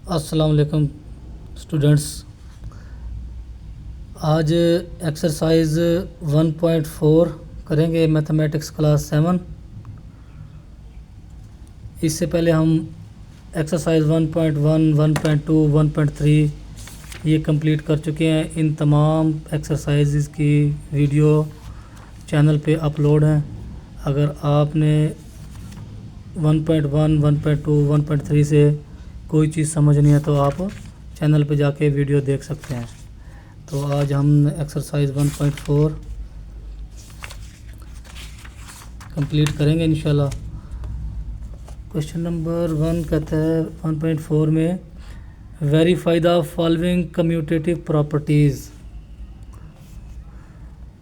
अस्सलाम वालेकुम स्टूडेंट्स। आज एक्सरसाइज 1.4 करेंगे मैथमेटिक्स क्लास 7। इससे पहले हम एक्सरसाइज 1.1, 1.2, 1.3 ये कंप्लीट कर चुके हैं। इन तमाम एक्सरसाइजेस की वीडियो चैनल पे अपलोड हैं। अगर आपने 1.1, 1.2, 1.3 से कोई चीज़ समझ नहीं है तो आप चैनल पे जाके वीडियो देख सकते हैं। तो आज हम एक्सरसाइज 1.4 कंप्लीट करेंगे इंशाल्लाह। क्वेश्चन नंबर 1 कहता है 1.4 में verify the following commutative properties.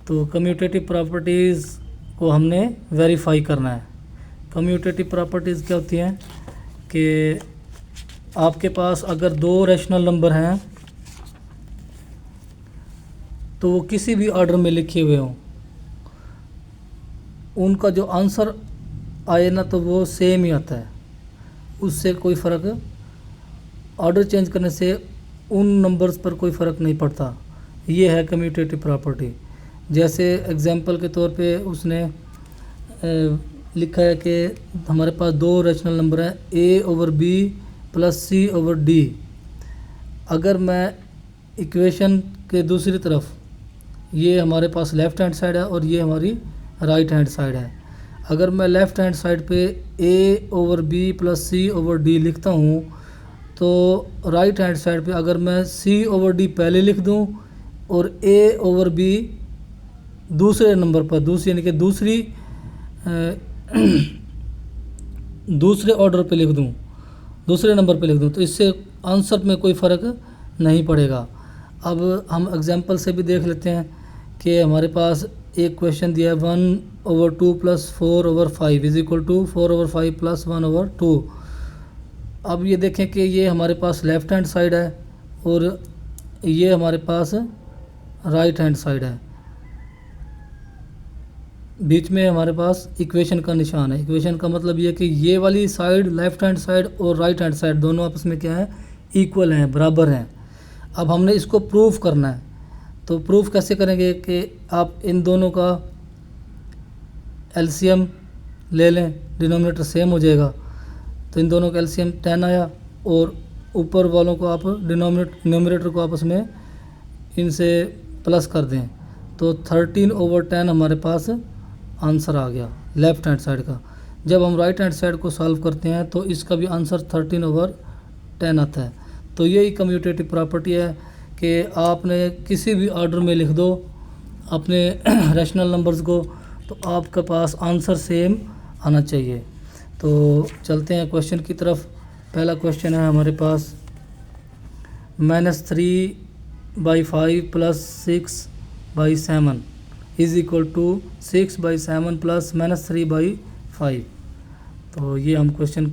तो कम्यूटेटिव प्रॉपर्टीज़ को हमने वेरीफाई करना है। कम्यूटेटिव प्रॉपर्टीज़ क्या होती हैं कि आपके पास अगर दो रैशनल नंबर हैं तो वो किसी भी ऑर्डर में लिखे हुए हों, उनका जो आंसर आए ना तो वो सेम ही आता है, उससे कोई फ़र्क, ऑर्डर चेंज करने से उन नंबर्स पर कोई फ़र्क नहीं पड़ता। ये है कम्यूटेटिव प्रॉपर्टी। जैसे एग्जांपल के तौर पे उसने लिखा है कि हमारे पास दो रैशनल नंबर हैं a/b प्लस c/d। अगर मैं इक्वेशन के दूसरी तरफ, ये हमारे पास लेफ़्ट हैंड साइड है और ये हमारी राइट हैंड साइड है, अगर मैं लेफ़्ट हैंड साइड पे a/b प्लस c/d लिखता हूँ तो राइट हैंड साइड पे अगर मैं c/d पहले लिख दूँ और a/b दूसरे नंबर पर, यानी कि दूसरे ऑर्डर पे लिख दूँ, दूसरे नंबर पे लिख दूँ, तो इससे आंसर में कोई फ़र्क नहीं पड़ेगा। अब हम एग्जांपल से भी देख लेते हैं कि हमारे पास एक क्वेश्चन दिया है 1/2 plus 4/5 is equal to 4/5 plus 1/2। अब ये देखें कि ये हमारे पास लेफ़्ट हैंड साइड है और ये हमारे पास राइट हैंड साइड है। बीच में हमारे पास इक्वेशन का निशान है। इक्वेशन का मतलब ये कि ये वाली साइड, लेफ़्ट हैंड साइड और राइट हैंड साइड दोनों आपस में क्या है, इक्वल हैं, बराबर हैं। अब हमने इसको प्रूफ करना है। तो प्रूफ कैसे करेंगे कि आप इन दोनों का एलसीएम ले लें, डिनोमिनेटर सेम हो जाएगा। तो इन दोनों का एलसीएम 10 आया और ऊपर वालों को आप न्यूमरेटर को आपस में इनसे प्लस कर दें तो 13/10 हमारे पास आंसर आ गया लेफ़्ट हैंड साइड का। जब हम राइट हैंड साइड को सॉल्व करते हैं तो इसका भी आंसर 13/10 आता है। तो यही कम्यूटेटिव प्रॉपर्टी है कि आपने किसी भी ऑर्डर में लिख दो अपने रैशनल नंबर्स को तो आपके पास आंसर सेम आना चाहिए। तो चलते हैं क्वेश्चन की तरफ। पहला क्वेश्चन है हमारे पास -3/5 plus 6/7 is equal to 6/7 plus -3/5। तो ये हम क्वेश्चन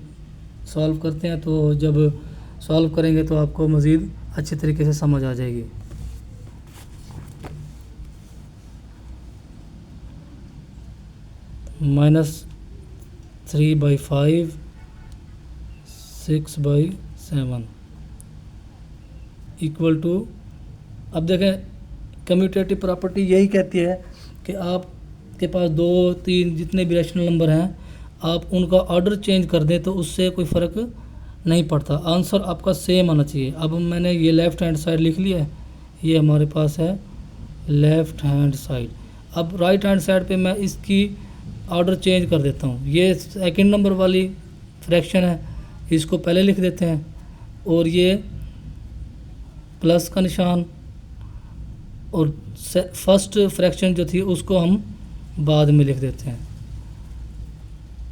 सॉल्व करते हैं। तो जब सॉल्व करेंगे तो आपको मज़ीद अच्छे तरीके से समझ आ जाएगी। -3/5 6/7 इक्वल टू, अब देखें कम्यूटेटिव प्रॉपर्टी यही कहती है कि आपके पास 2, 3 जितने भी रैशनल नंबर हैं आप उनका ऑर्डर चेंज कर दें तो उससे कोई फ़र्क नहीं पड़ता, आंसर आपका सेम आना चाहिए। अब मैंने ये लेफ़्ट हैंड साइड लिख लिया है, ये हमारे पास है लेफ़्ट हैंड साइड। अब राइट हैंड साइड पे मैं इसकी ऑर्डर चेंज कर देता हूँ। ये सेकंड नंबर वाली फ्रैक्शन है, इसको पहले लिख देते हैं और ये प्लस का निशान और फर्स्ट फ्रैक्शन जो थी उसको हम बाद में लिख देते हैं।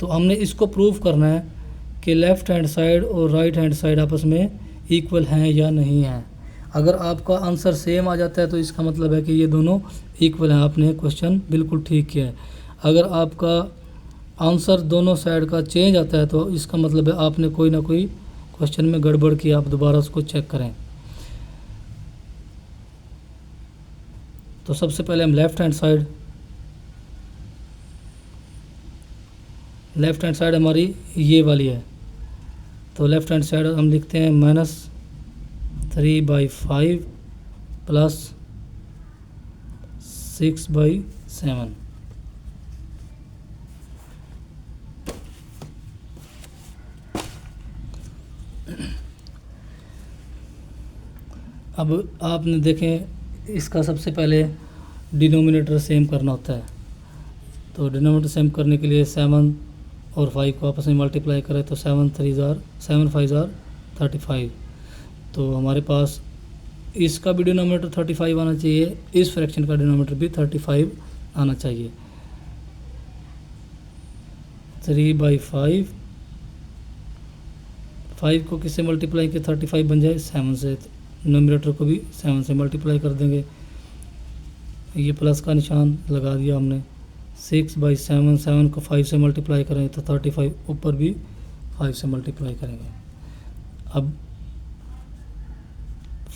तो हमने इसको प्रूव करना है कि लेफ़्ट हैंड साइड और राइट हैंड साइड आपस में इक्वल हैं या नहीं हैं। अगर आपका आंसर सेम आ जाता है तो इसका मतलब है कि ये दोनों इक्वल हैं, आपने क्वेश्चन बिल्कुल ठीक किया है। अगर आपका आंसर दोनों साइड का चेंज आता है तो इसका मतलब है आपने कोई ना कोई क्वेश्चन में गड़बड़ की, आप दोबारा उसको चेक करें। तो सबसे पहले हम लेफ़्ट हैंड साइड हमारी ये वाली है तो लेफ़्ट हैंड साइड हम लिखते हैं -3/5 प्लस 6/7। अब आपने देखें इसका सबसे पहले डिनोमिनेटर सेम करना होता है। तो डिनोमिनेटर सेम करने के लिए 7 और 5 को आपस में मल्टीप्लाई करें तो 7 5 35। तो हमारे पास इसका भी डिनोमिनेटर 35 आना चाहिए, इस फ्रैक्शन का डिनोमिनेटर भी 35 आना चाहिए। 3/5 5 को किससे मल्टीप्लाई किया 35 बन जाए 7 से, डिनोमिनेटर को भी 7 से मल्टीप्लाई कर देंगे। ये प्लस का निशान लगा दिया हमने। 6/7, 7 को 5 से मल्टीप्लाई करेंगे तो 35, ऊपर भी 5 से मल्टीप्लाई करेंगे। अब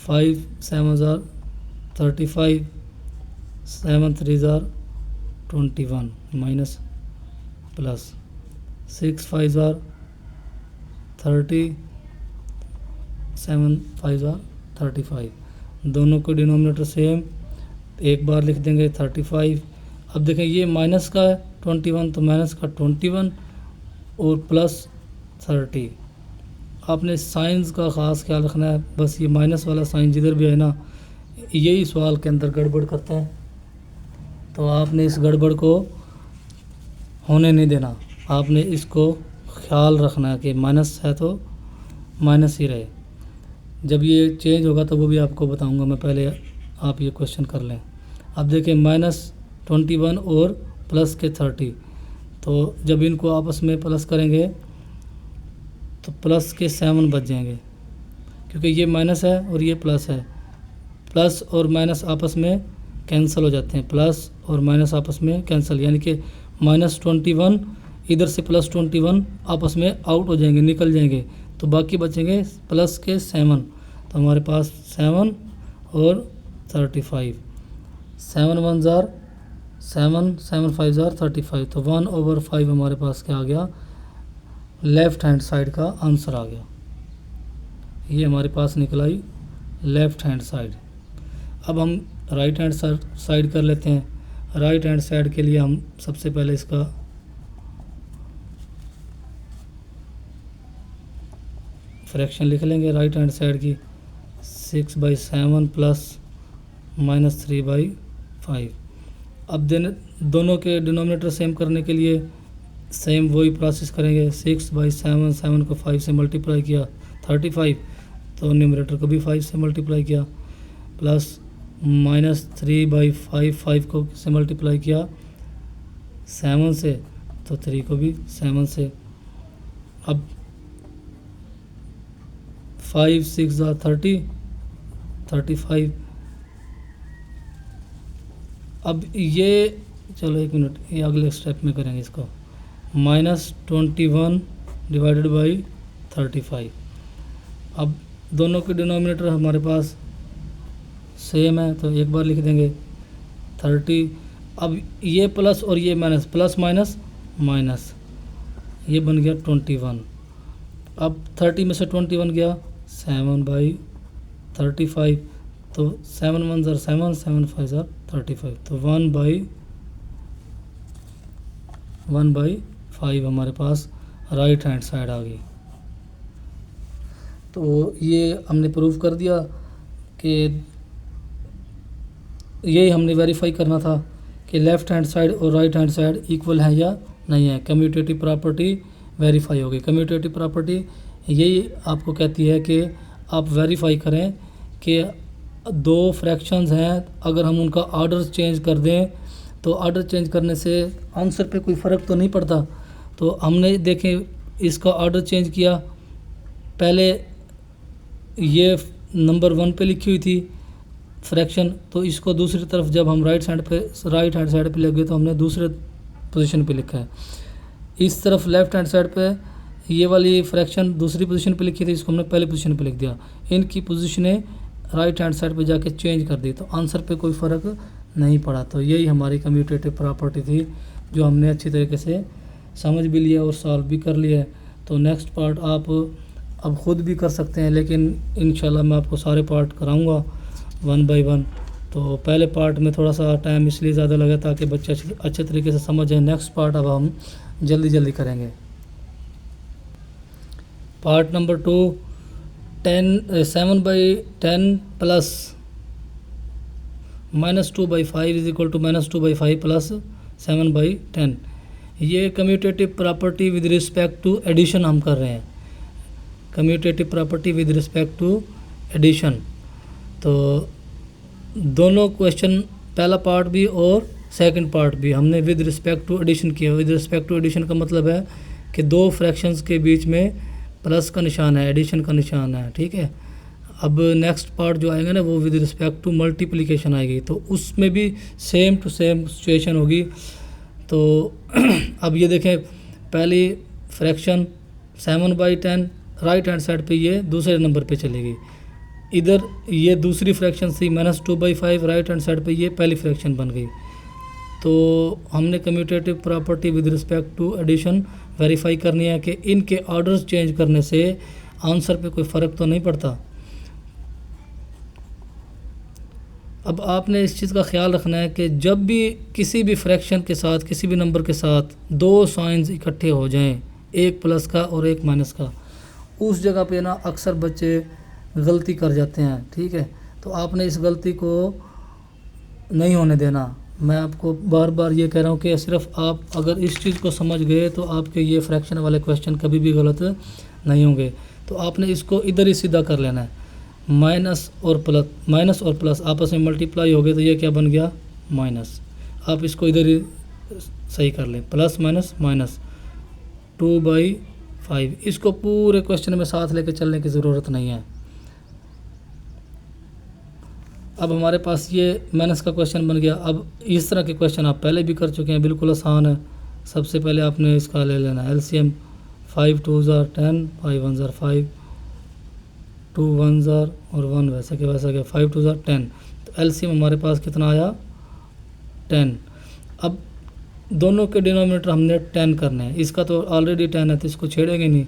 5 7 35, 7 3 21 माइनस प्लस 6 5 30, 7 5 35। दोनों को डिनोमिनेटर सेम, एक बार लिख देंगे 35। अब देखें ये माइनस का 21 तो माइनस का 21 और प्लस 30। आपने साइंस का ख़ास ख्याल रखना है, बस ये माइनस वाला साइन जिधर भी है ना, यही सवाल के अंदर गड़बड़ करते हैं। तो आपने इस गड़बड़ को होने नहीं देना, आपने इसको ख्याल रखना है कि माइनस है तो माइनस ही रहे। जब ये चेंज होगा तो वो भी आपको बताऊंगा मैं, पहले आप ये क्वेश्चन कर लें। अब देखें -21 और प्लस के 30, तो जब इनको आपस में प्लस करेंगे तो प्लस के 7 बच जाएंगे, क्योंकि ये माइनस है और ये प्लस है। प्लस और माइनस आपस में कैंसिल हो जाते हैं, प्लस और माइनस आपस में कैंसिल, यानी कि -21 इधर से +21 आपस में आउट हो जाएंगे, निकल जाएंगे, तो बाकी बचेंगे प्लस के 7। तो हमारे पास 7 और 35, 7 1 7, 7 5 35। तो 1/5 हमारे पास क्या आ गया, लेफ़्ट हैंड साइड का आंसर आ गया। ये हमारे पास निकल आई लेफ़्ट हैंड साइड। अब हम राइट हैंड साइड कर लेते हैं। राइट हैंड साइड के लिए हम सबसे पहले इसका फ्रैक्शन लिख लेंगे राइट हैंड साइड की, 6/7 प्लस -3/5। अब दोनों के डिनोमिनेटर सेम करने के लिए सेम वही प्रोसेस करेंगे। 6/7, 7 को 5 से मल्टीप्लाई किया 35, तो न्यूमरेटर को भी 5 से मल्टीप्लाई किया, प्लस -3/5, 5 को से मल्टीप्लाई किया 7 से, तो 3 को भी 7 से। अब 5 6 30, 35। अब ये चलो एक मिनट, ये अगले स्टेप में करेंगे इसको। -21 डिवाइडेड बाई 35। अब दोनों के डिनोमिनेटर हमारे पास सेम है, तो एक बार लिख देंगे 30। अब ये प्लस और ये माइनस, प्लस माइनस माइनस, ये बन गया 21। अब 30 में से 21 गया 7/35, तो 7 1 7, 7 5 35, तो 1/5 हमारे पास राइट हैंड साइड आ गई। तो ये हमने प्रूव कर दिया कि यही हमने वेरीफाई करना था कि लेफ़्ट हैंड साइड और राइट हैंड साइड इक्वल है या नहीं है। कम्यूटेटिव प्रॉपर्टी वेरीफाई हो गई। कम्यूटेटिव प्रॉपर्टी यही आपको कहती है कि आप वेरीफाई करें कि दो फ्रैक्शंस हैं, अगर हम उनका ऑर्डर चेंज कर दें तो ऑर्डर चेंज करने से आंसर पे कोई फ़र्क तो नहीं पड़ता। तो हमने देखें इसका ऑर्डर चेंज किया, पहले ये नंबर 1 पे लिखी हुई थी फ्रैक्शन, तो इसको दूसरी तरफ जब हम राइट हैंड साइड पे लगे तो हमने दूसरे पोजीशन पे लिखा है। इस तरफ लेफ़्ट हैंड साइड पे ये वाली फ्रैक्शन दूसरी पोजीशन पे लिखी थी, इसको हमने पहले पोजीशन पे लिख दिया। इनकी पोजीशनें राइट हैंड साइड पे जाके चेंज कर दी, तो आंसर पे कोई फ़र्क नहीं पड़ा। तो यही हमारी कम्यूटेटिव प्रॉपर्टी थी जो हमने अच्छी तरीके से समझ भी लिया और सॉल्व भी कर लिया है। तो नेक्स्ट पार्ट आप अब ख़ुद भी कर सकते हैं, लेकिन इंशाल्लाह मैं आपको सारे पार्ट कराऊंगा 1 बाय 1। तो पहले पार्ट में थोड़ा सा टाइम इसलिए ज़्यादा लगा ताकि बच्चे अच्छे तरीके से समझ जाए। नेक्स्ट पार्ट अब हम जल्दी जल्दी करेंगे। Part number 2, 7 by 10 plus -2/5 is equal to -2/5 plus 7/10। ये commutative property with respect to addition हम कर रहे हैं, commutative property with respect to addition. तो दोनों क्वेश्चन, पहला पार्ट भी और सेकंड पार्ट भी, हमने विद रिस्पेक्ट टू एडिशन किया। विद रिस्पेक्ट टू एडिशन का मतलब है कि दो फ्रैक्शंस के बीच में प्लस का निशान है, एडिशन का निशान है, ठीक है। अब नेक्स्ट पार्ट जो आएगा ना वो विद रिस्पेक्ट टू मल्टीप्लिकेशन आएगी, तो उसमें भी सेम टू सेम सिचुएशन होगी। तो अब ये देखें, पहली फ्रैक्शन 7/10 राइट हैंड साइड पे ये दूसरे नंबर पे चलेगी। इधर ये दूसरी फ्रैक्शन थी -2/5 राइट हैंड साइड पे, ये पहली फ्रैक्शन बन गई। तो हमने commutative property with respect to addition verify करनी है कि इनके ऑर्डर्स चेंज करने से आंसर पे कोई फ़र्क तो नहीं पड़ता। अब आपने इस चीज़ का ख्याल रखना है कि जब भी किसी भी फ्रैक्शन के साथ, किसी भी नंबर के साथ दो साइंस इकट्ठे हो जाएं, एक प्लस का और एक माइनस का, उस जगह पे ना अक्सर बच्चे गलती कर जाते हैं, ठीक है। तो आपने इस गलती को नहीं होने देना। मैं आपको बार बार ये कह रहा हूँ कि सिर्फ आप अगर इस चीज़ को समझ गए तो आपके ये फ्रैक्शन वाले क्वेश्चन कभी भी गलत नहीं होंगे। तो आपने इसको इधर ही सीधा कर लेना है। माइनस और प्लस आपस में मल्टीप्लाई हो गए तो ये क्या बन गया, माइनस। आप इसको इधर ही सही कर लें, प्लस माइनस माइनस 2/5। इसको पूरे क्वेश्चन में साथ लेके चलने की ज़रूरत नहीं है। अब हमारे पास ये माइनस का क्वेश्चन बन गया। अब इस तरह के क्वेश्चन आप पहले भी कर चुके हैं, बिल्कुल आसान है। सबसे पहले आपने इसका ले लेना एलसीएम, 5 2 ज़ार 10, 5 1 ज़ार 5, 2 1 ज़ार और 1 वैसे के वैसा गया, 5 2 ज़ार 10। तो एलसीएम हमारे पास कितना आया, 10। अब दोनों के डिनोमिनेटर हमने 10 करने हैं। इसका तो ऑलरेडी 10 है तो इसको छेड़ेंगे नहीं।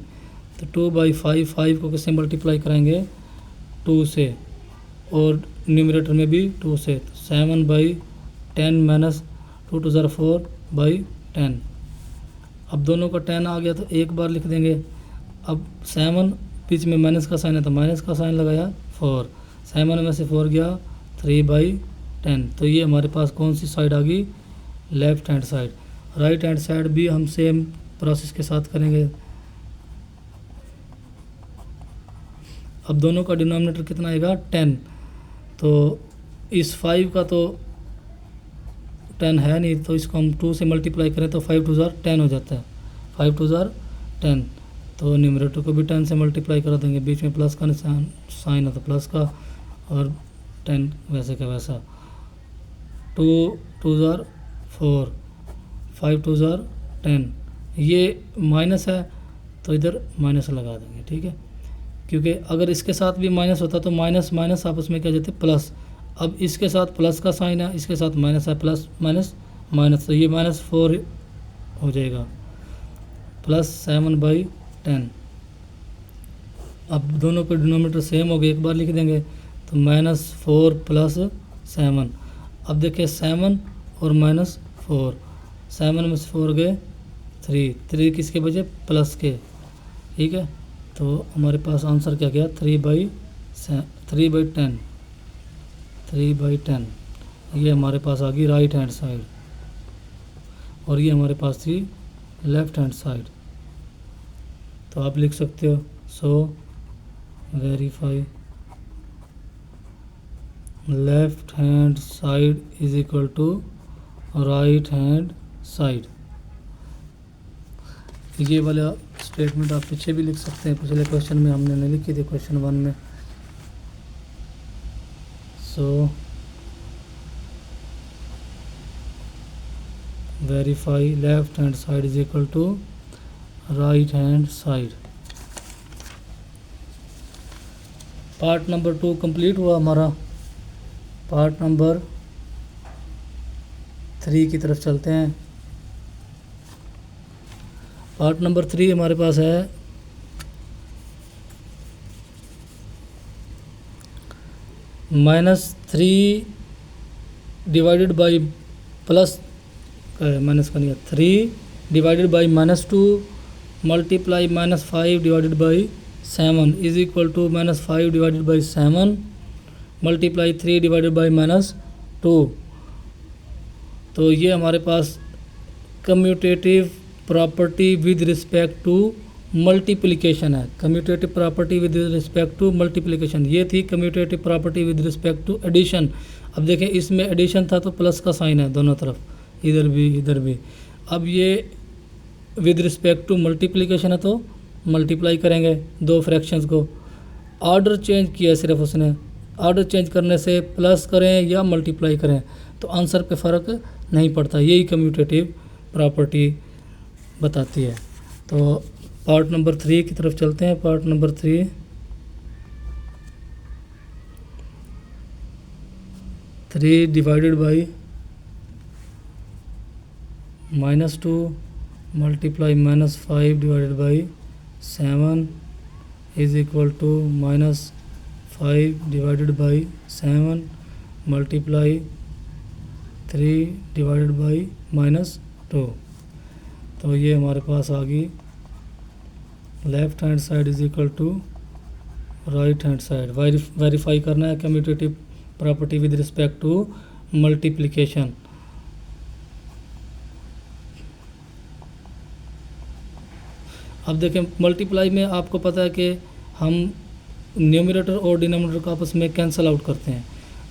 तो 2/5, 5 को किससे मल्टीप्लाई करेंगे, 2 से, और न्यूमरेटर में भी 2 से। तो 7/10 माइनस 2 2 ज़ार 4/10। अब दोनों का 10 आ गया तो एक बार लिख देंगे। अब 7 बीच में माइनस का साइन है तो माइनस का साइन लगाया, 4, 7 में से 4 गया 3/10। तो ये हमारे पास कौन सी साइड आ गई, left hand side. Right hand side भी हम सेम प्रोसेस के साथ करेंगे। अब दोनों का डिनोमिनेटर कितना आएगा, 10। तो इस 5 का तो 10 है नहीं, तो इसको हम 2 से मल्टीप्लाई करें तो 5 2 ज़ार 10 हो जाता है, 5 2 ज़ार 10। तो न्यूमरेटर को भी 10 से मल्टीप्लाई करा देंगे, बीच में प्लस का निशान साइन है तो प्लस का, और 10 वैसे का वैसा। 2 2 ज़ार 4, 5 2 ज़ार 10। ये माइनस है तो इधर माइनस लगा देंगे, ठीक है। क्योंकि अगर इसके साथ भी माइनस होता तो माइनस माइनस आपस में क्या जाते, प्लस। अब इसके साथ प्लस का साइन है, इसके साथ माइनस है, प्लस माइनस माइनस, तो ये -4 हो जाएगा, प्लस 7/10। अब दोनों के डिनोमिनेटर सेम हो गए, एक बार लिख देंगे तो -4 प्लस 7। अब देखिए 7 और -4, 7 में से 4 गए 3 किसके बजे, प्लस के, ठीक है। तो हमारे पास आंसर क्या गया, 3/10। ये हमारे पास आ गई राइट हैंड साइड, और ये हमारे पास थी लेफ्ट हैंड साइड। तो आप लिख सकते हो, so verify left hand side is equal to right hand side. ये वाला स्टेटमेंट आप पीछे भी लिख सकते हैं, पिछले क्वेश्चन में हमने नहीं लिखी थी, क्वेश्चन 1 में। So verify left hand side is equal to right hand side. Part number 2 complete हुआ हमारा। पार्ट नंबर 3 की तरफ चलते हैं। पार्ट नंबर 3 हमारे पास है -3 डिवाइडेड बाई प्लस माइनस का नहीं है, 3 divided by -2 multiply -5 divided by 7 is equal to -5 divided by 7 multiply 3 divided by -2। तो ये हमारे पास commutative property with respect to multiplication है। Commutative property with respect to multiplication, ये थी commutative property with respect to addition. अब देखें इसमें एडिशन था तो प्लस का साइन है दोनों तरफ, इधर भी इधर भी। अब ये विद रिस्पेक्ट टू मल्टीप्लिकेशन है तो मल्टीप्लाई करेंगे दो फ्रैक्शंस को। ऑर्डर चेंज किया सिर्फ उसने, ऑर्डर चेंज करने से प्लस करें या मल्टीप्लाई करें तो आंसर पे फ़र्क नहीं पड़ता, यही कम्यूटेटिव प्रॉपर्टी बताती है। तो पार्ट नंबर 3 की तरफ चलते हैं। Part number 3, 3 divided by -2 multiply -5 divided by 7 is equal to -5 divided by 7 multiply 3 divided by -2। तो ये हमारे पास आ गई left hand side is equal to right hand side. Verify करना है commutative property with respect to multiplication. अब देखें मल्टीप्लाई में आपको पता है कि हम न्यूमरेटर और डिनोमिनेटर को आपस में कैंसिल आउट करते हैं।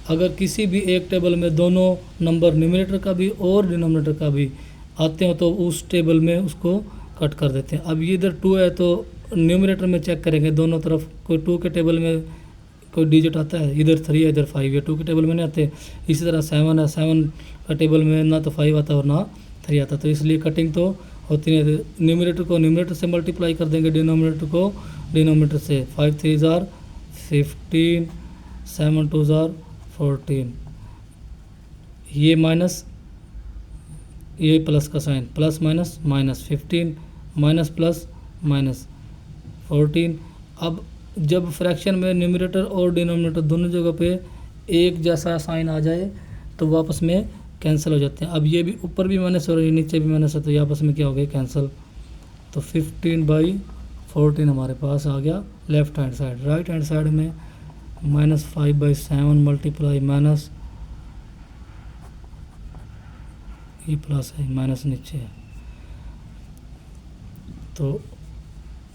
अगर किसी भी एक टेबल में दोनों नंबर न्यूमरेटर का भी और डिनोमिनेटर का भी आते हो तो उस टेबल में उसको कट कर देते हैं। अब ये इधर 2 है तो न्यूमरेटर में चेक करेंगे दोनों तरफ, कोई 2 के टेबल में कोई डिजिट आता है, इधर 3 है इधर 5 है, 2 के टेबल में नहीं आते। इसी तरह 7 है, 7 का टेबल में ना तो 5 आता और ना 3 आता, तो इसलिए कटिंग तो होती नहीं। न्यूमरेटर को न्यूमरेटर से मल्टीप्लाई कर देंगे, डिनोमिनेटर को डिनोमिनेटर से। 5 3 जार 15, 7 2 जार 14, ये माइनस ये प्लस का sign, plus minus minus, 15 minus plus minus 14। अब जब फ्रैक्शन में न्यूमरेटर और डिनोमिनेटर दोनों जगह पे एक जैसा साइन आ जाए तो वो आपस में कैंसिल हो जाते हैं। अब ये भी ऊपर भी माइनस और ये नीचे भी माइनस है तो ये आपस में क्या हो गया, कैंसिल। तो 15/14 हमारे पास आ गया left hand side. Right hand side में -5/7 मल्टीप्लाई माइनस, ये प्लस है माइनस नीचे है। तो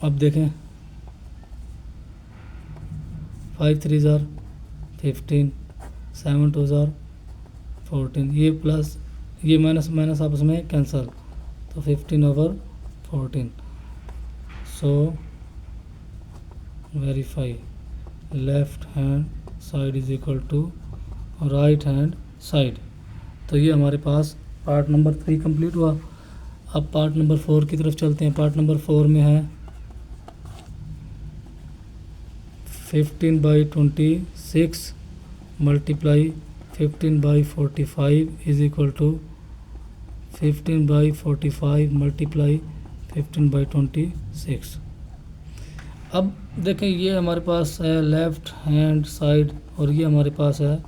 अब देखें 5 3 जार 15, 7 2 जार 14, ये प्लस ये माइनस माइनस आपस में कैंसिल, तो 15/14। So verify left hand side is equal to right hand side. तो ये हमारे पास पार्ट नंबर 3 कंप्लीट हुआ। अब पार्ट नंबर 4 की तरफ चलते हैं। पार्ट नंबर 4 में है 15/26 multiply 15/45 is equal to 15/45 multiply 15/26। अब देखें ये हमारे पास है लेफ़्ट हैंड साइड और ये हमारे पास है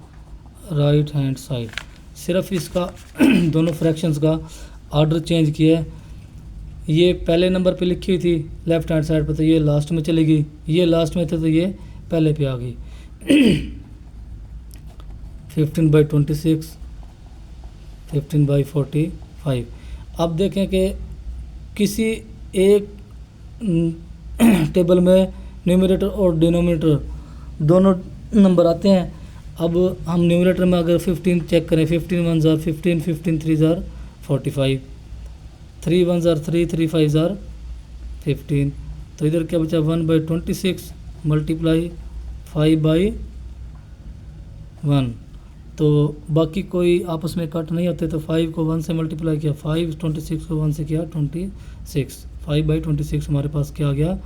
राइट हैंड साइड। सिर्फ इसका दोनों फ्रैक्शंस का ऑर्डर चेंज किया है। ये पहले नंबर पे लिखी हुई थी लेफ़्ट हैंड साइड पर, तो ये लास्ट में चली गई, ये लास्ट में थे तो ये पहले पे आ गई। 15/26 15/45। अब देखें कि किसी एक टेबल में न्यूमरेटर और डिनोमिनेटर दोनों नंबर आते हैं। अब हम न्यूमरेटर में अगर 15 चेक करें, 15 1 जार 15, 15 3 जार 45, 3 1 जार 3, 3 5 जार 15। तो इधर क्या बचा 1/26 मल्टीप्लाई 5/1। तो बाकी कोई आपस में कट नहीं होते, तो 5 को 1 से मल्टीप्लाई किया 5, 26 को 1 से किया 26, 5/26 हमारे पास क्या आ गया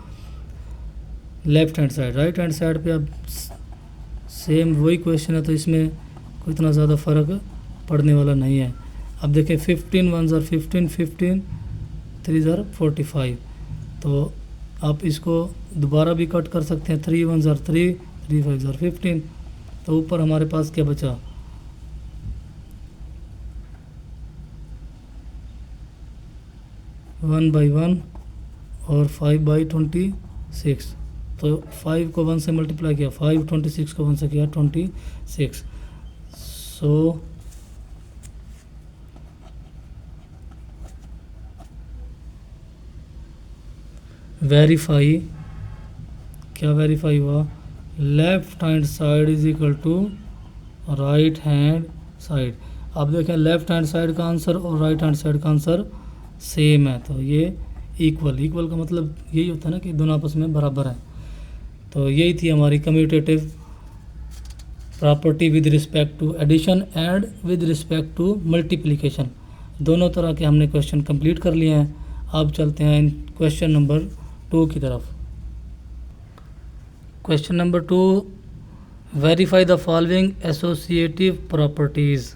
left hand side. Right hand side पे अब सेम वही क्वेश्चन है तो इसमें कोई इतना ज़्यादा फ़र्क पड़ने वाला नहीं है। अब देखें 15 1 जार 15, 15 3 जार 45। तो आप इसको दोबारा भी कट कर सकते हैं, 3 1 जार 3, 3 5 जार 15। तो ऊपर हमारे पास क्या बचा, 1/1 और 5/26। तो 5 को 1 से मल्टीप्लाई किया 5, 26 को 1 से किया 26। सो वेरीफाई, क्या वेरीफाई हुआ, left hand side is equal to right hand side. अब देखें लेफ्ट हैंड साइड का आंसर और राइट हैंड साइड का आंसर सेम है, तो ये इक्वल का मतलब यही होता है ना कि दोनों आपस में बराबर हैं। तो यही थी हमारी commutative property with respect to addition and with respect to multiplication. दोनों तरह के हमने क्वेश्चन कंप्लीट कर लिए हैं। अब चलते हैं क्वेश्चन नंबर 2 की तरफ। Question number 2, verify the following associative properties.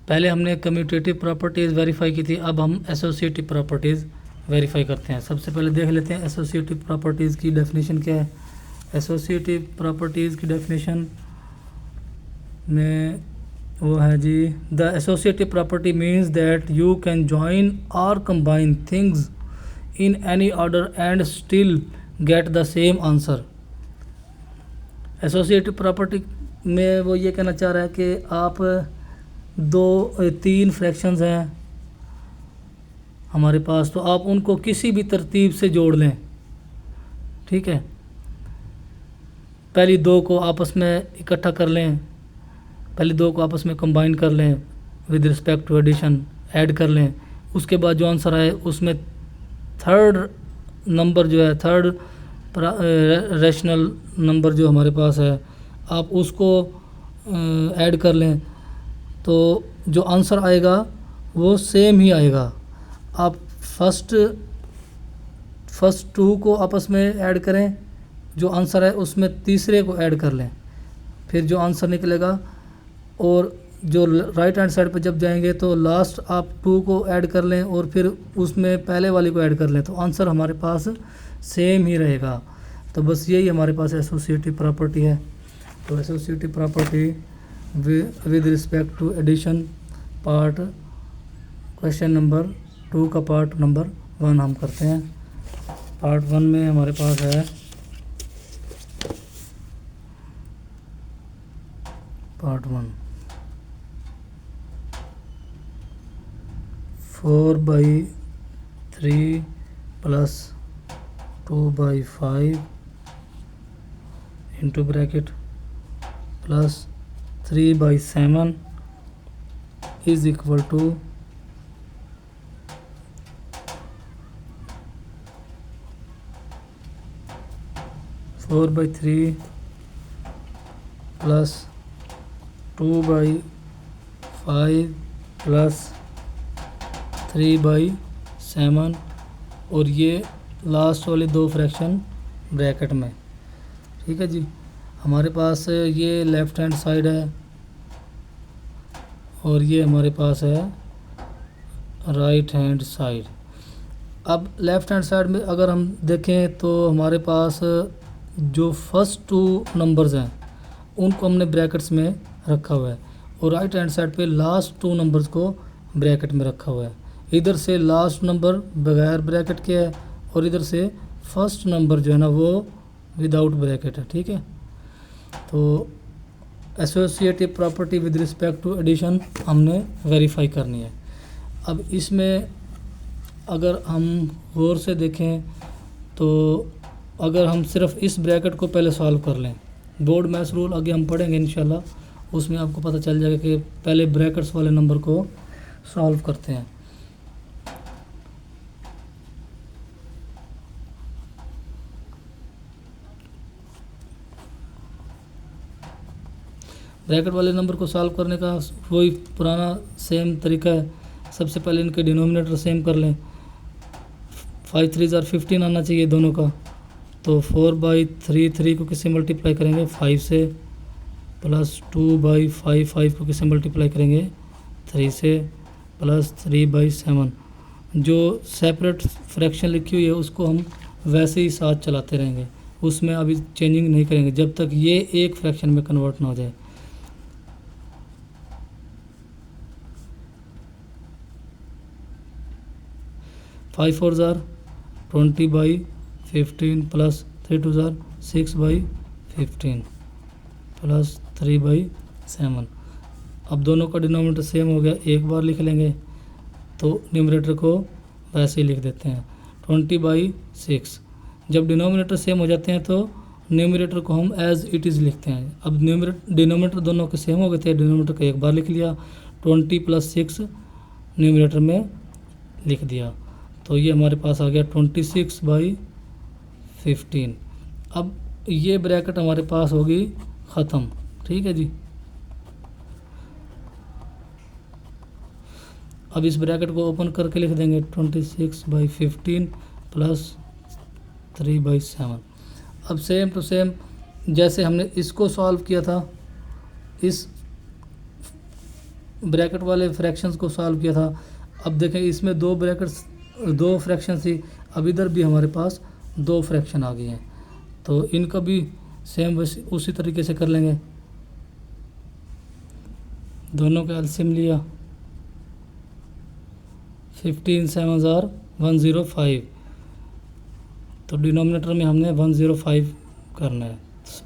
पहले हमने कम्यूटेटिव प्रॉपर्टीज़ वेरीफाई की थी, अब हम एसोसिएटिव प्रॉपर्टीज़ वेरीफाई करते हैं। सबसे पहले देख लेते हैं एसोसिएटिव प्रॉपर्टीज़ की डेफिनेशन क्या है। एसोसिएटिव प्रॉपर्टीज़ की डेफिनेशन में वो है जी, the associative property means that you can join और combine things in any order and still get the same answer. Associative property में वो ये कहना चाह रहा है कि आप 3 फ्रैक्शंस हैं हमारे पास, तो आप उनको किसी भी तरतीब से जोड़ लें, ठीक है। पहली 2 को आपस में इकट्ठा कर लें, पहले 2 को आपस में कंबाइन कर लें with respect to addition, add कर लें। उसके बाद जो आंसर आए उसमें थर्ड नंबर जो है, थर्ड रैशनल नंबर जो हमारे पास है, आप उसको ऐड कर लें, तो जो आंसर आएगा वो सेम ही आएगा। आप फर्स्ट 2 को आपस में ऐड करें, जो आंसर है उसमें तीसरे को ऐड कर लें, फिर जो आंसर निकलेगा, और जो राइट हैंड साइड पर जब जाएंगे तो लास्ट आप 2 को ऐड कर लें और फिर उसमें पहले वाली को ऐड कर लें, तो आंसर हमारे पास सेम ही रहेगा। तो बस यही हमारे पास एसोसिएटिव प्रॉपर्टी है। तो associative property with respect to addition part, question number 2 का पार्ट नंबर 1 हम करते हैं। पार्ट 1 में हमारे पास है part 1 4/3 plus 2/5 into bracket plus 3/7 is equal to 4/3 plus 2/5 plus 3/7, और ये लास्ट वाले 2 फ्रैक्शन ब्रैकेट में, ठीक है जी। हमारे पास ये लेफ़्ट हैंड साइड है और ये हमारे पास है राइट हैंड साइड। अब लेफ़्ट हैंड साइड में अगर हम देखें तो हमारे पास जो फर्स्ट 2 नंबर्स हैं उनको हमने ब्रैकेट्स में रखा हुआ है, और राइट हैंड साइड पे लास्ट 2 नंबर्स को ब्रैकेट में रखा हुआ है। इधर से लास्ट नंबर बगैर ब्रैकेट के है और इधर से फर्स्ट नंबर जो है ना वो विदाउट ब्रैकेट है, ठीक है। तो associative property with respect to addition हमने वेरीफाई करनी है। अब इसमें अगर हम गौर से देखें तो अगर हम सिर्फ इस ब्रैकेट को पहले सॉल्व कर लें, बोर्ड मैथ्स रूल आगे हम पढ़ेंगे इंशाल्लाह, उसमें आपको पता चल जाएगा कि पहले ब्रैकेट्स वाले नंबर को सॉल्व करते हैं। ब्रैकेट वाले नंबर को सॉल्व करने का वही पुराना सेम तरीका है। सबसे पहले इनके डिनोमिनेटर सेम कर लें, 5 3 15 आना चाहिए दोनों का। तो 4/3 को किससे मल्टीप्लाई करेंगे, 5 से, प्लस 2/5 5 को किससे मल्टीप्लाई करेंगे, 3 से, प्लस 3/7। जो सेपरेट फ्रैक्शन लिखी हुई है उसको हम वैसे ही साथ चलाते रहेंगे, उसमें अभी चेंजिंग नहीं करेंगे जब तक ये एक फ्रैक्शन में कन्वर्ट ना हो जाए। फाइव फोर ज़ार 20/15 प्लस 3 2 ज़ार 6/15 प्लस 3/7। अब दोनों का डिनोमिनेटर सेम हो गया, एक बार लिख लेंगे तो न्यूमरेटर को वैसे ही लिख देते हैं 20/6। जब डिनोमिनेटर सेम हो जाते हैं तो न्यूमरेटर को हम एज इट इज़ लिखते हैं। अब डिनोमिनेटर दोनों के सेम हो गए थे, डिनोमिनेटर को एक बार लिख लिया, 20 + 6 न्यूमरेटर में लिख दिया, तो ये हमारे पास आ गया 26/15। अब ये ब्रैकेट हमारे पास होगी ख़त्म। ठीक है जी। अब इस ब्रैकेट को ओपन करके लिख देंगे 26/15 प्लस 3/7। अब सेम टू सेम जैसे हमने इसको सॉल्व किया था, इस ब्रैकेट वाले फ्रैक्शंस को सॉल्व किया था, अब देखें इसमें दो फ्रैक्शन थी, अब इधर भी हमारे पास दो फ्रैक्शन आ गए हैं, तो इनका भी सेम उसी तरीके से कर लेंगे। दोनों का एलसीएम लिया, 15 7 ज़ार 105, तो डिनोमिनेटर में हमने 105 करना है।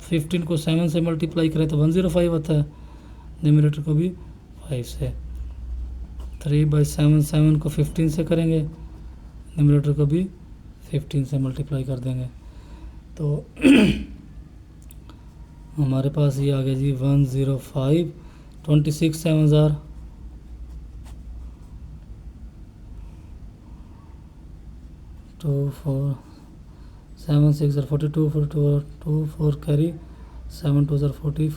15 को 7 से मल्टीप्लाई करें तो 105 आता है, न्यूमरेटर को भी 5 से। 3/7 7 को 15 से करेंगे, न्यूमरेटर को भी 15 से मल्टीप्लाई कर देंगे, तो हमारे पास ये आ गया जी 105। 26 7 ज़ार 2 4 7 6 ज़ार 42 42 और 2 4 कैरी 7 2 ज़ार 40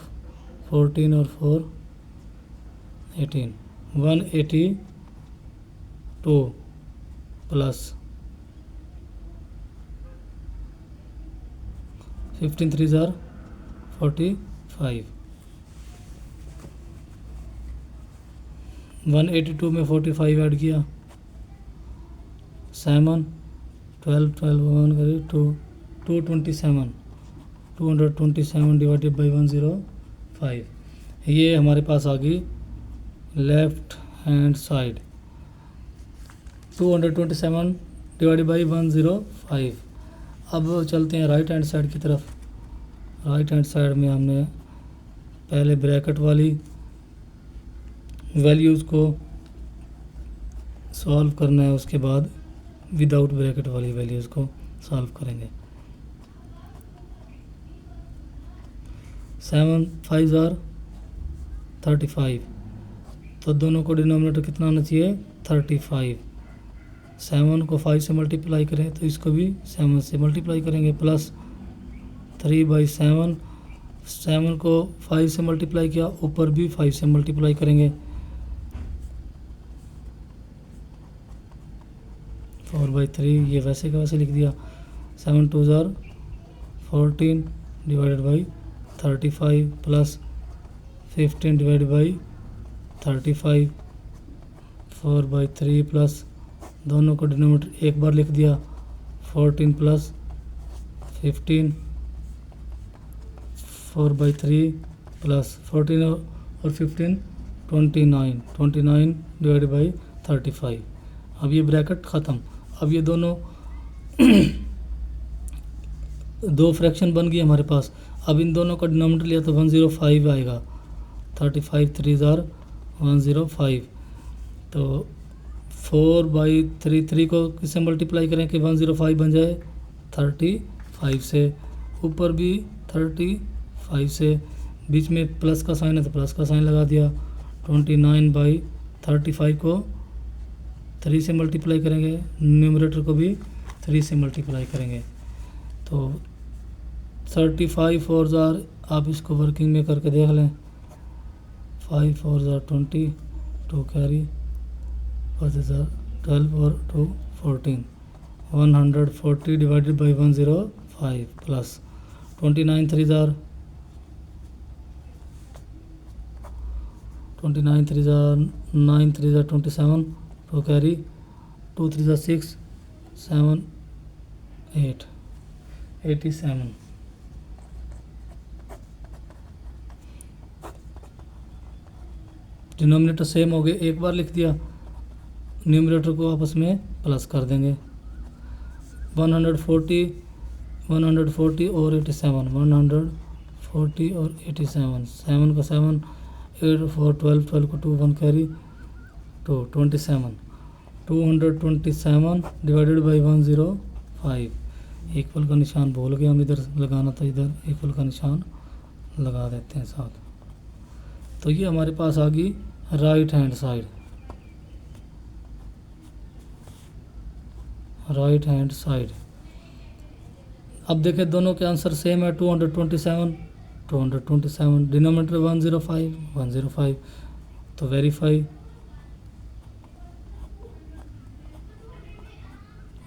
14 और 4 18 182 प्लस 15 3 ज़ार 45। 182 में 45 ऐड किया, 7 12 12 1 करी 227 227 डिवाइडेड बाई 105। ये हमारे पास आ गई left hand side 227 divided by 105। अब चलते हैं राइट हैंड साइड की तरफ। राइट हैंड साइड में हमने पहले ब्रैकेट वाली वैल्यूज़ को सॉल्व करना है, उसके बाद विदाउट ब्रैकेट वाली वैल्यूज़ को सॉल्व करेंगे। 7 5 ज़ार 35, तो दोनों को डिनोमिनेटर कितना आना चाहिए 35। 7 को 5 से मल्टीप्लाई करें तो इसको भी 7 से मल्टीप्लाई करेंगे, प्लस 3/7। 7 को 5 से मल्टीप्लाई किया, ऊपर भी 5 से मल्टीप्लाई करेंगे, 4/3। ये वैसे का वैसे लिख दिया। 7 2 ज़ार 14 divided by 35 plus 15 divided by 35 4/3 plus दोनों को डिनोमिनेटर एक बार लिख दिया 14 प्लस 15 4/3 प्लस 14 और 15 29 डिवाइडेड बाई 35। अब ये ब्रैकेट ख़त्म। अब ये दोनों दो फ्रैक्शन बन गई हमारे पास। अब इन दोनों का डिनोमिनेटर लिया तो 105 आएगा। 35 3 ज़ार 105, तो 4/3 को किससे मल्टीप्लाई करें कि 105 बन जाए 35 से, ऊपर भी 35 से, बीच में प्लस का साइन है तो प्लस का साइन लगा दिया। 29/35 को 3 से मल्टीप्लाई करेंगे, न्यूमरेटर को भी 3 से मल्टीप्लाई करेंगे, तो 35 4 ज़ार, आप इसको वर्किंग में करके देख लें। 5 4 ज़ार 20, 2 कैरी 12 और 2 14, 140 डिवाइडेड बाई 105 प्लस 29 3 ज़ार 29 3 ज़ार 9 3 ज़ार 27, 2 कैरी 2 3 ज़ार 6 7 8 87। डिनोमिनेटर सेम हो गए, एक बार लिख दिया, न्यूमरेटर को आपस में प्लस कर देंगे। 140 और 87, 140 और 87, 7 का 7, 8 4 12, 12 को 2 1 कैरी 2 27, 227 डिवाइडेड बाई 105। इक्वल का निशान भूल गया हम, इधर लगाना था, इधर इक्वल का निशान लगा देते हैं साथ। तो ये हमारे पास आ गई right hand side, right hand side. अब देखें दोनों के आंसर सेम है, 227, डिनोमिनेटर 105, तो verify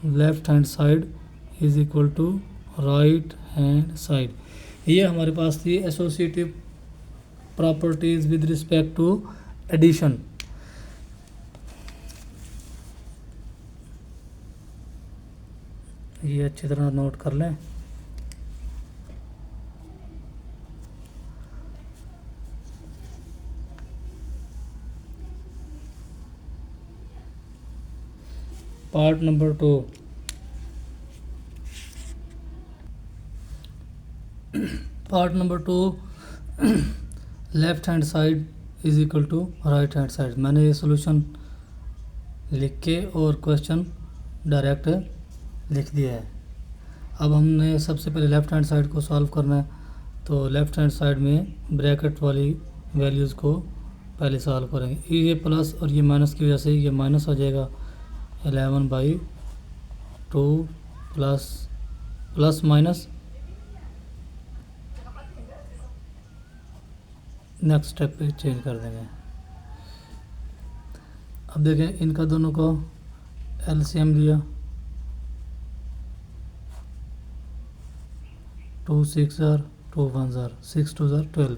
left hand side is equal to right hand side. ये हमारे पास थी associative properties with respect to addition. ये अच्छी तरह नोट कर लें। Part number 2, part number 2, left hand side is equal to right hand side. मैंने ये सॉल्यूशन लिख के और क्वेश्चन डायरेक्ट लिख दिया है। अब हमने सबसे पहले लेफ्ट हैंड साइड को सॉल्व करना है, तो लेफ्ट हैंड साइड में ब्रैकेट वाली वैल्यूज़ को पहले सॉल्व करेंगे। ये प्लस और ये माइनस की वजह से ये माइनस हो जाएगा, 11/2 प्लस माइनस, नेक्स्ट स्टेप पे चेंज कर देंगे। अब देखें इनका दोनों को एलसीएम लिया, 2 6 2 1 6 2 12,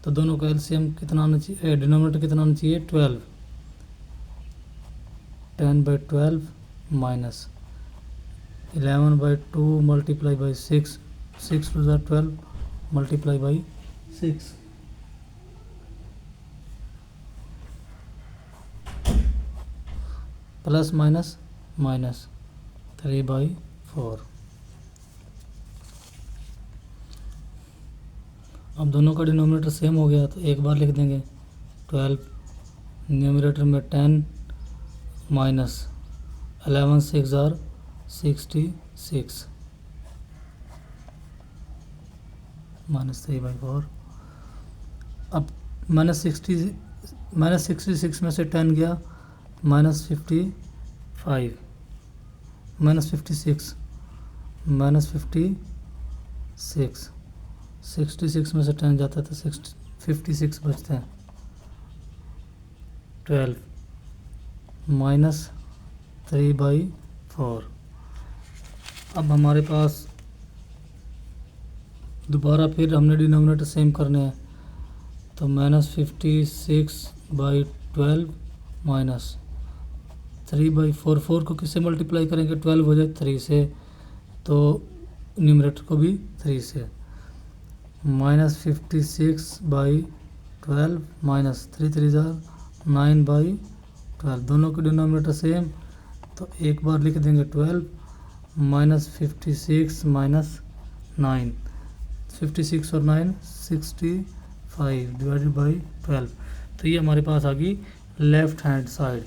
तो दोनों का एलसीएम कितना आना चाहिए, डिनोमिनेटर कितना आना चाहिए, 12, 10/12 minus 11/2 multiply by 6, 6 2 12 multiply by 6, plus minus 3/4। अब दोनों का डिनोमिनेटर सेम हो गया, तो एक बार लिख देंगे 12, न्यूमरेटर में 10 माइनस 11 6 66 माइनस 3/4। अब -66 में से 10 गया, -55, -56, -56 में से 10 जाता है तो 56 बचते हैं, 12 -3/4। अब हमारे पास दोबारा फिर हमने डिनोमिनेटर सेम करने हैं, तो -56/12 माइनस 3/4, 4 को किससे मल्टीप्लाई करेंगे, 12 हो जाए 3 से, तो न्यूमरेटर को भी 3 से, -56/12 माइनस 3 3 9/12, दोनों के डिनोमिनेटर सेम, तो एक बार लिख देंगे 12 -56 माइनस 9, 56 और 9 65 डिवाइडेड बाई 12। तो ये हमारे पास आ गई लेफ्ट हैंड साइड।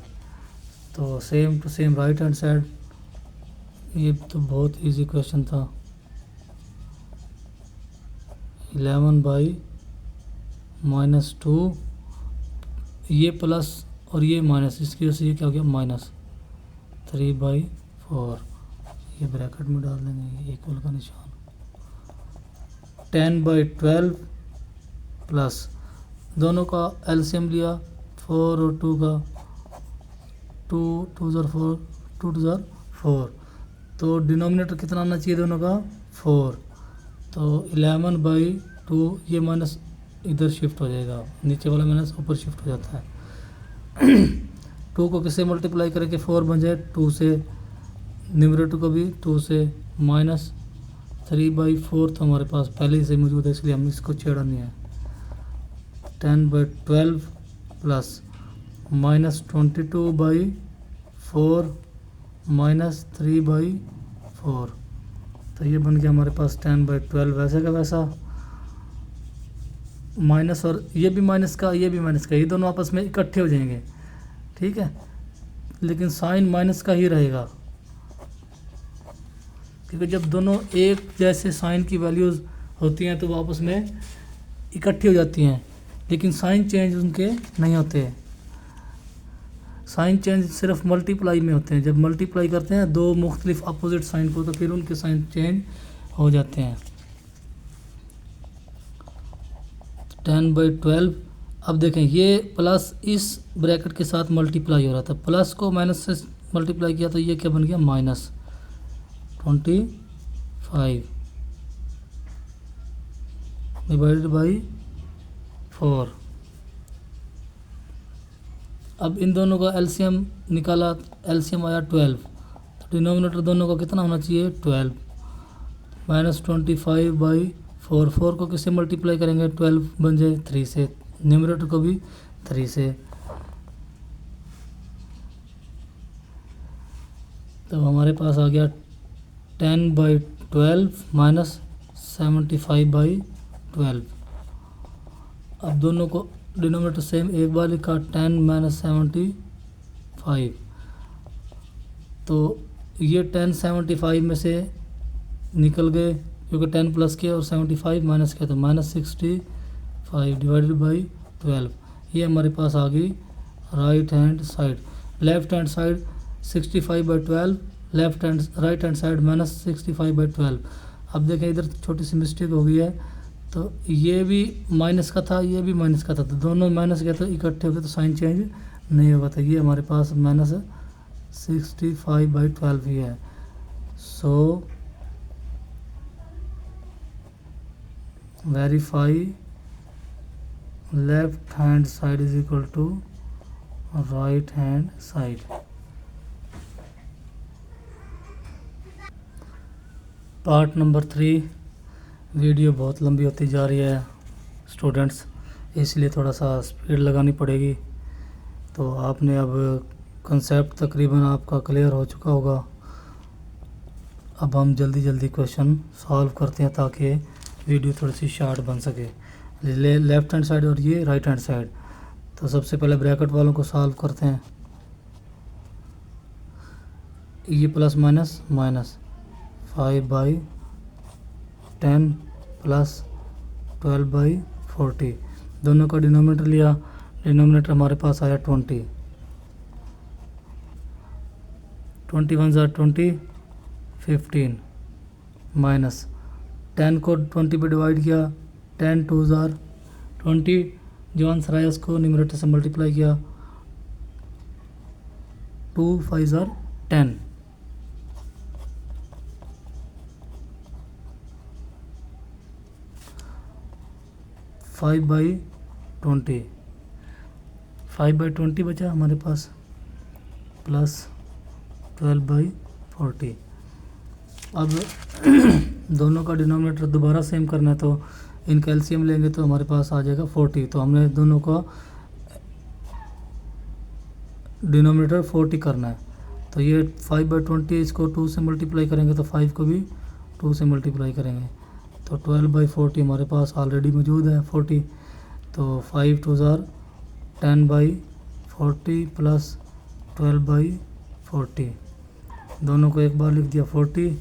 तो same to same right hand side, ये तो बहुत इजी क्वेश्चन था। 11/-2, ये प्लस और ये माइनस, इसकी वजह से ये क्या हो गया, -3/4। ये ब्रैकेट में डाल देंगे, इक्वल का निशान, 10/12 प्लस दोनों का एलसीएम लिया, 4 और 2 का, 2 2 4 2 2 4, तो डिनोमिनेटर कितना आना चाहिए दोनों का, 4, तो 11/2, ये माइनस इधर शिफ्ट हो जाएगा, नीचे वाला माइनस ऊपर शिफ्ट हो जाता है। 2 को किससे मल्टीप्लाई करेंगे, 4 बन जाए 2 से, न्यूमरेटर को भी 2 से, माइनस 3/4 तो हमारे पास पहले से मौजूद है, इसलिए हम इसको छेड़ा नहीं है। 10/12 प्लस -22/4 -3/4। तो ये बन गया हमारे पास 10/12 वैसे का वैसा। माइनस और ये भी माइनस का, ये भी माइनस का, ये दोनों आपस में इकट्ठे हो जाएंगे, ठीक है, लेकिन साइन माइनस का ही रहेगा, क्योंकि जब दोनों एक जैसे साइन की वैल्यूज़ होती हैं तो वो आपस में इकट्ठी हो जाती हैं, लेकिन साइन चेंज उनके नहीं होते। साइन चेंज सिर्फ मल्टीप्लाई में होते हैं। जब मल्टीप्लाई करते हैं दो मुख्तलिफ अपोजिट साइन को तो फिर उनके साइन चेंज हो जाते हैं। 10/12। अब देखें ये प्लस इस ब्रैकेट के साथ मल्टीप्लाई हो रहा था, प्लस को माइनस से मल्टीप्लाई किया तो ये क्या बन गया -25 डिवाइडेड बाई 4। अब इन दोनों का एलसीएम निकाला, एलसीएम आया 12, तो डिनोमिनेटर दोनों का कितना होना चाहिए 12 -25/4। 4 को किससे मल्टीप्लाई करेंगे 12 बन जाए 3 से, न्यूमरेटर को भी 3 से। तो हमारे पास आ गया 10/12 -75/12। अब दोनों को डिनोमिनेटर सेम एक बार लिखा 10 - 75, तो ये 10 75 में से निकल गए क्योंकि 10 प्लस किया और 75 माइनस किया तो -65 डिवाइडेड बाई 12। ये हमारे पास आ गई right hand side. Left hand side 65/12, right hand side -65/12। अब देखें इधर छोटी सी मिस्टेक हो गई है, तो ये भी माइनस का था, ये भी माइनस का था, तो दोनों माइनस के तो इकट्ठे हो गए तो साइन चेंज नहीं होगा, तो ये हमारे पास -65/12 ही है। So verify left hand side is equal to right hand side. Part number 3। Video बहुत लंबी होती जा रही है स्टूडेंट्स, इसलिए थोड़ा सा स्पीड लगानी पड़ेगी। तो आपने अब कंसेप्ट तकरीबन आपका क्लियर हो चुका होगा। अब हम जल्दी जल्दी क्वेश्चन सॉल्व करते हैं ताकि वीडियो थोड़ी सी शार्ट बन सके। लेफ्ट हैंड साइड और ये राइट हैंड साइड, तो सबसे पहले ब्रैकेट वालों को सॉल्व करते हैं। ये प्लस माइनस माइनस 5/10 प्लस 12/40, दोनों का डिनोमिनेटर लिया, डिनोमिनेटर हमारे पास आया 20, 21 = 20, 15 माइनस 10 को 20 पे डिवाइड किया, 10 2 = 20, जो आंसर आया उसको न्यूमरेटर से मल्टीप्लाई किया, 2 5 = 10। 5/20, 5/20 बचा हमारे पास, प्लस 12/40। अब दोनों का डिनोमिनेटर दोबारा सेम करना है, तो इनका एलसीएम लेंगे तो हमारे पास आ जाएगा 40। तो हमने दोनों का डिनोमिनेटर 40 करना है, तो ये 5/20 इसको 2 से मल्टीप्लाई करेंगे तो 5 को भी 2 से मल्टीप्लाई करेंगे, तो 12/40 हमारे पास ऑलरेडी मौजूद है 40। तो 5 2 = 10/40 प्लस 12/40, दोनों को एक बार लिख दिया 40,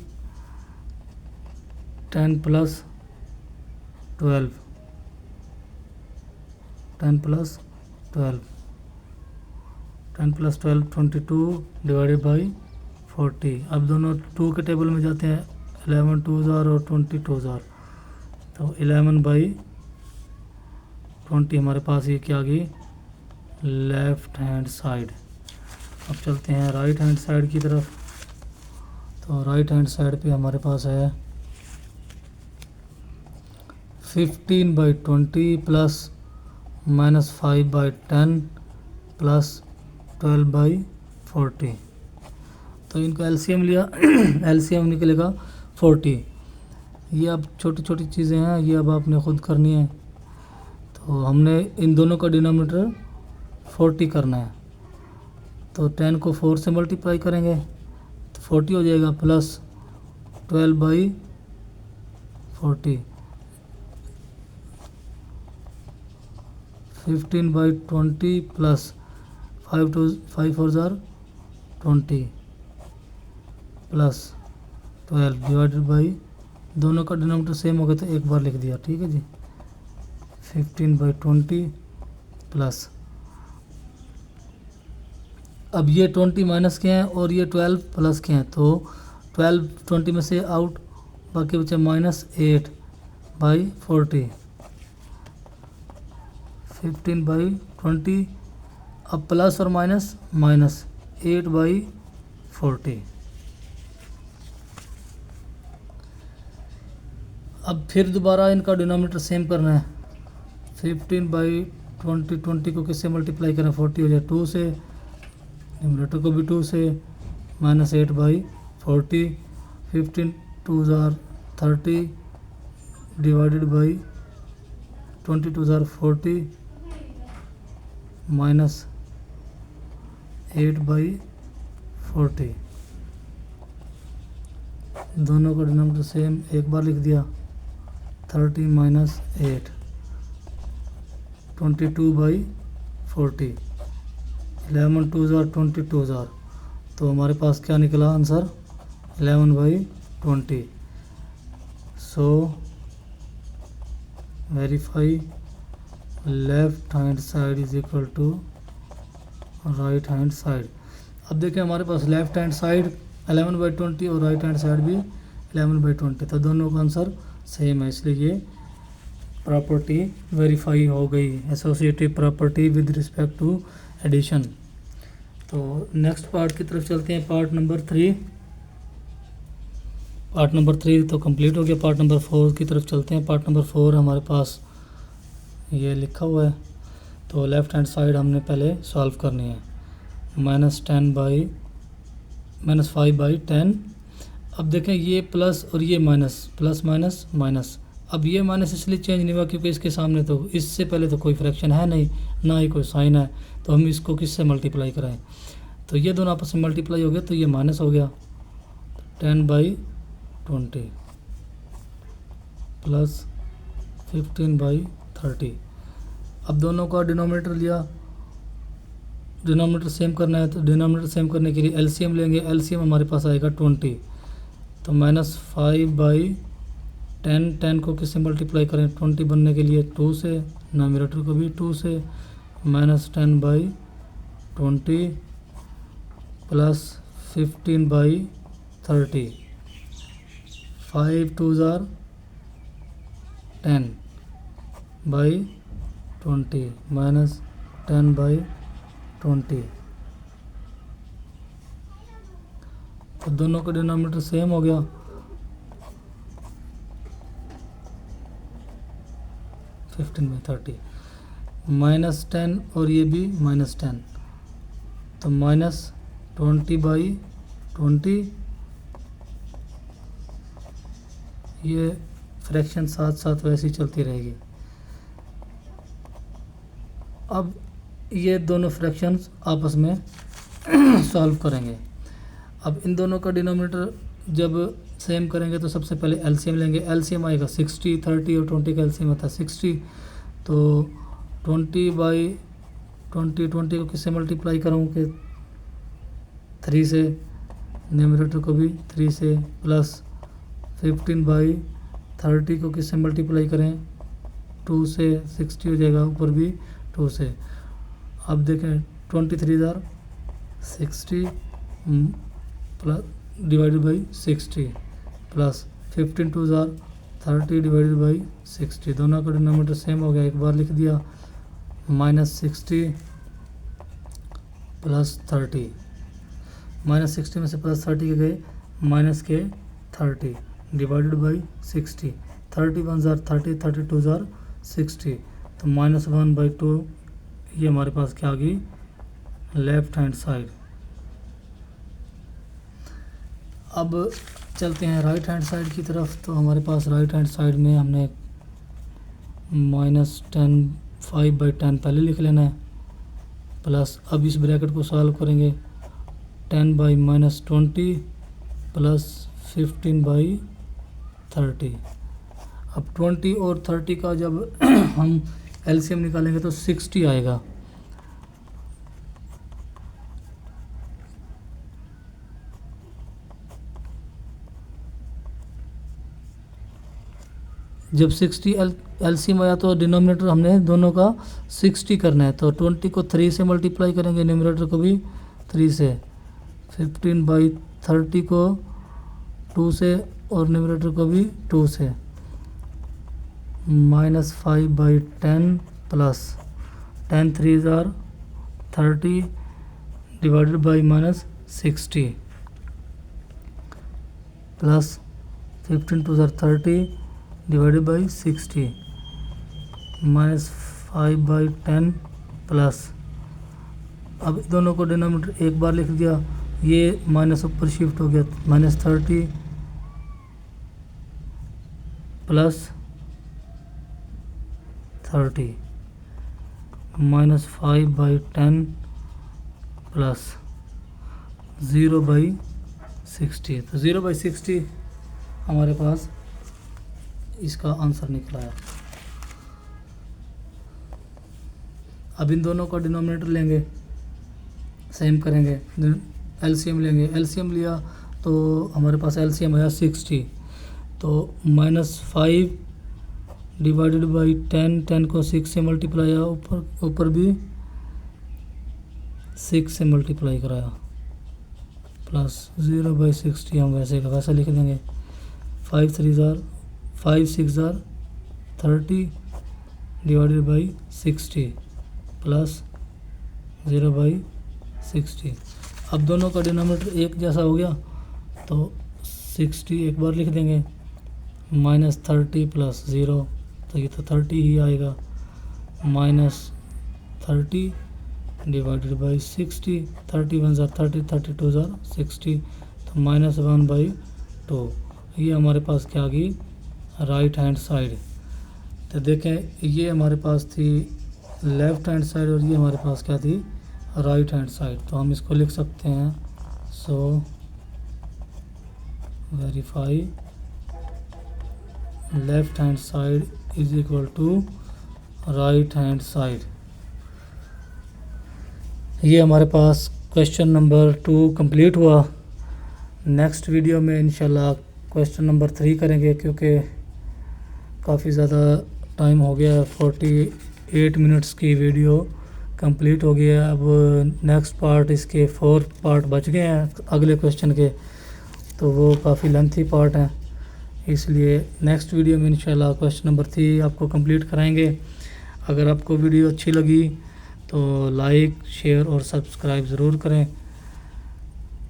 10 plus 12, 10 plus 12, 10 plus 12 22 divided by 40। अब दोनों 2 के टेबल में जाते हैं, 11 2 * और 20 2 * तो 11/20 हमारे पास ये क्या आ गई लेफ्ट हैंड साइड। अब चलते हैं राइट हैंड साइड की तरफ। तो राइट हैंड साइड पे हमारे पास है 15/20 प्लस -5/10 प्लस 12/40। तो इनका एलसीएम लिया, एलसीएम निकलेगा 40। ये अब छोटी छोटी चीज़ें हैं, ये अब आपने ख़ुद करनी है। तो हमने इन दोनों का डिनोमिनेटर 40 करना है, तो 10 को 4 से मल्टीप्लाई करेंगे तो 40 हो जाएगा, plus 12/40, 15/20 plus 5 4 jar 20 plus 12 divided by, दोनों का डिनोमिनेटर सेम हो गया तो एक बार लिख दिया, ठीक है जी। 15/20 प्लस, अब ये 20 माइनस के हैं और ये 12 प्लस के हैं, तो 12 20 में से आउट, बाकी बचे -8/40, 15/20, अब प्लस और माइनस, -8/40। अब फिर दोबारा इनका डिनोमिनेटर सेम करना है, 15/20, 20 को किससे मल्टीप्लाई करें, 40 हो जाए 2 से, न्यूमरेटर को भी 2 से, -8/40, 15 2 जार 30 डिवाइडेड बाई 20 2 जार 40 -8/40, दोनों का डिनोमिनेटर सेम, एक बार लिख दिया, 30 - 8, 22/40, 11 2 जार 22 जार, तो हमारे पास क्या निकला answer, 11/20। So verify left hand side is equal to right hand side. अब देखें हमारे पास लेफ्ट हैंड साइड 11/20 और राइट हैंड साइड भी 11/20, तो दोनों का आंसर सेम है, इसलिए ये प्रॉपर्टी वेरीफाई हो गई, associative property with respect to addition. तो नेक्स्ट पार्ट की तरफ चलते हैं, पार्ट नंबर 3। पार्ट नंबर 3 तो कंप्लीट हो गया, पार्ट नंबर 4 की तरफ चलते हैं। पार्ट नंबर 4 हमारे पास ये लिखा हुआ है, तो लेफ़्ट हैंड साइड हमने पहले सॉल्व करनी है, -5/10। अब देखें ये प्लस और ये माइनस, प्लस माइनस माइनस, अब ये माइनस इसलिए चेंज नहीं हुआ क्योंकि इसके सामने तो, इससे पहले तो कोई फ्रैक्शन है नहीं, ना ही कोई साइन है, तो हम इसको किससे मल्टीप्लाई कराएं, तो ये दोनों आपस में मल्टीप्लाई हो गया तो ये माइनस हो गया, 10/20 प्लस 15/30। अब दोनों का डिनोमिनेटर लिया, डिनोमिनेटर सेम करना है, तो डिनोमिनेटर सेम करने के लिए एलसीएम लेंगे, एलसीएम हमारे पास आएगा 20, तो -5/10, 10 को किससे मल्टीप्लाई करें, 20 बनने के लिए 2 से, न्यूमरेटर को भी 2 से, -10/20 प्लस 15/30, 5 2 जार 10/20 -10/20, तो दोनों का डिनोमिनेटर सेम हो गया, 15/30, -10 और ये भी -10, तो -20/20, ये फ्रैक्शन साथ साथ वैसे ही चलती रहेगी। अब ये दोनों फ्रैक्शंस आपस में सॉल्व करेंगे। अब इन दोनों का डिनोमिनेटर जब सेम करेंगे तो सबसे पहले एलसीएम लेंगे, एलसीएम आएगा 60, 30 और 20 का एलसीएम आता है 60, तो 20/20, 20 को किससे मल्टीप्लाई करूँ कि 3 से, न्यूमरेटर को भी 3 से, प्लस 15/30 को किससे मल्टीप्लाई करें, 2 से, 60 हो जाएगा, ऊपर भी 2 से। अब देखें 23 jar 60 plus divided by 60 plus 15 2 jar 30 divided by 60, दोनों का डिनोमिनेटर सेम हो गया, एक बार लिख दिया, -60 प्लस 30, -60 में से प्लस 30 के गए, माइनस के 30 डिवाइडेड बाई 60, 30 1 जार 30, 32 जार 60, तो -1/2, ये हमारे पास क्या आ गई, लेफ्ट हैंड साइड। अब चलते हैं राइट हैंड साइड की तरफ, तो हमारे पास राइट हैंड साइड में हमने -10 5/10 पहले लिख लेना है, प्लस अब इस ब्रैकेट को सॉल्व करेंगे 10/-20 प्लस 15/30। अब 20 और 30 का जब हम एलसीएम निकालेंगे तो 60 आएगा। जब 60 एलसीएम आया तो डिनोमिनेटर हमने दोनों का 60 करना है, तो 20 को 3 से मल्टीप्लाई करेंगे, न्यूमरेटर को भी 3 से, 15/30 को 2 से और न्यूमरेटर को भी 2 से, -5/10 plus 10 3 are 30 divided by -60 plus 15 2 are 30 divided by 60 -5/10 plus, अब दोनों को डिनोमिनेटर एक बार लिख दिया, ये माइनस ऊपर शिफ्ट हो गया, -30 प्लस 30 -5/10 प्लस 0/60। तो 0/60 हमारे पास इसका आंसर निकला है। अब इन दोनों का डिनोमिनेटर लेंगे, सेम करेंगे, एलसीएम लेंगे। एलसीएम लिया तो हमारे पास एलसीएम आया 60, तो -5 डिवाइडेड बाई 10 को 6 से मल्टीप्लाई आया, ऊपर भी 6 से मल्टीप्लाई कराया, प्लस 0/60 हम वैसे का वैसा लिख देंगे। 5 6 are 30 डिवाइडेड बाई 60 प्लस 0/60। अब दोनों का डिनोमिनेटर एक जैसा हो गया तो 60 एक बार लिख देंगे, -30 प्लस 0, तो ये तो 30 ही आएगा, -30 डिवाइडेड बाई 60, 31 are 30 32 are 60, तो -1/2। ये हमारे पास क्या आ गई, राइट हैंड साइड। तो देखें ये हमारे पास थी लेफ़्ट हैंड साइड और ये हमारे पास क्या थी, राइट हैंड साइड। तो हम इसको लिख सकते हैं, so verify left hand side is equal to right hand side. ये हमारे पास क्वेश्चन नंबर 2 कंप्लीट हुआ। नेक्स्ट वीडियो में इंशाल्लाह क्वेश्चन नंबर 3 करेंगे, क्योंकि काफ़ी ज़्यादा टाइम हो गया, 48 मिनट्स की वीडियो कंप्लीट हो गया। अब नेक्स्ट पार्ट, इसके 4 पार्ट बच गए हैं अगले क्वेश्चन के, तो वो काफ़ी लेंथी पार्ट हैं, इसलिए नेक्स्ट वीडियो में इंशाल्लाह क्वेश्चन नंबर 3 आपको कंप्लीट कराएंगे। अगर आपको वीडियो अच्छी लगी तो लाइक शेयर और सब्सक्राइब ज़रूर करें।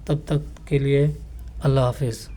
तब तक के लिए अल्लाह हाफिज़।